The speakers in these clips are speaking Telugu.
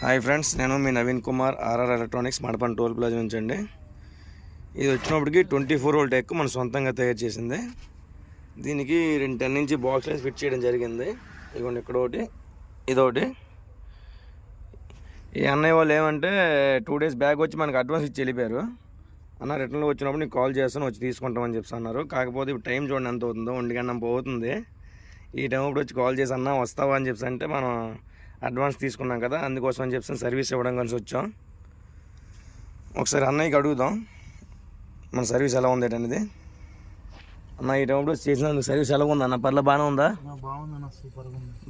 హాయ్ ఫ్రెండ్స్, నేను మీ Naveen Kumar, RR electronics, Madapan toll plaza నుంచి అండి. ఇది వచ్చినప్పటికి 24 వోల్ట్ ఎక్కు మనం సొంతంగా తయారు చేసింది. దీనికి 10 ఇంచ్ బాక్స్ లైన్స్ ఫిట్ చేయడం జరిగింది. ఇదిగోండి, ఇక్కడ ఒకటి, ఇదొకటి. ఈ అన్నయ్య వాళ్ళు ఏమంటే 2 డేస్ బ్యాక్ వచ్చి మనకు అడ్వాన్స్ ఇచ్చి వెళ్ళిపోయారు. అన్న రిటర్న్లో వచ్చినప్పుడు నీకు కాల్ చేస్తాను, వచ్చి తీసుకుంటామని చెప్పి అన్నారు. కాకపోతే ఇప్పుడు టైం చూడండి ఎంత అవుతుందో, 1 గంట పోతుంది. ఈ టైం ఇప్పుడు వచ్చి కాల్ చేసి అన్న వస్తావా అని చెప్పి అంటే మనం అడ్వాన్స్ తీసుకున్నాం కదా, అందుకోసం అని చెప్పి సర్వీస్ ఇవ్వడం కలిసి వచ్చాం. ఒకసారి అన్నయ్యకి అడుగుదాం మన సర్వీస్ ఎలా ఉంది అనేది. అన్న ఈ టైం ఇప్పుడు చేసినందుకు సర్వీస్ ఎలా ఉందా అన్న? పర్లే బాగానే ఉందా?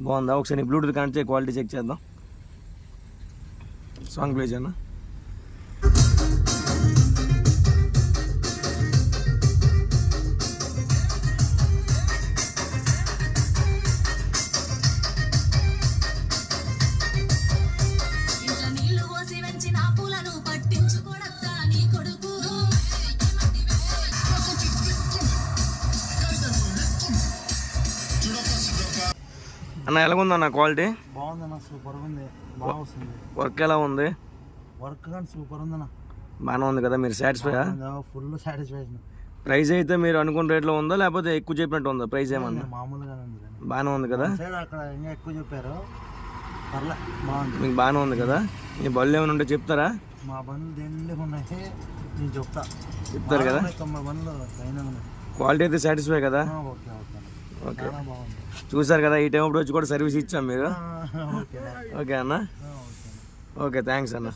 బాగుందా? ఒకసారి బ్లూటూత్ కనెక్ట్ చేసి క్వాలిటీ చెక్ చేద్దాం. సాంగ్ ప్లే చేయన్నా. అన్న ఎలా ఉంది అన్న క్వాలిటీ? బాగుందన్న, సూపర్ ఉంది, బాగా వస్తుంది. వర్క్ ఎలా ఉంది? వర్క్ కానీ సూపర్ ఉందన్న, బాగానే ఉంది కదా. మీరు సాటిస్ఫై? Full satisfaction. ప్రైస్ అయితే మీరు అనుకున్న రేట్లో ఉందా లేకపోతే ఎక్కువ చెప్పినట్టు ఉందా? ప్రైస్ ఏమన్నా మామూలుగానే ఉంది, బాగానే ఉంది కదా. అక్కడ ఇంకా ఎక్కువ చెప్పారు, పర్లే బాగుంది. మీకు బాగానే ఉంది కదా. మీ బళ్ళు ఏమైనా ఉంటే చెప్తారా? మా బండ్లు దేని ఉన్నాయి నేను చెప్తారు కదా. 90 బండ్లు పైన ఉన్నాయి. క్వాలిటీ అయితే సాటిస్ఫై కదా. ఓకే ఓకే ఓకే, బాగుంది. చూసారు కదా, ఈ టైం అప్పుడు వచ్చి కూడా సర్వీస్ ఇచ్చాం మీరు. ఓకే అన్న, ఓకే థ్యాంక్స్ అన్న.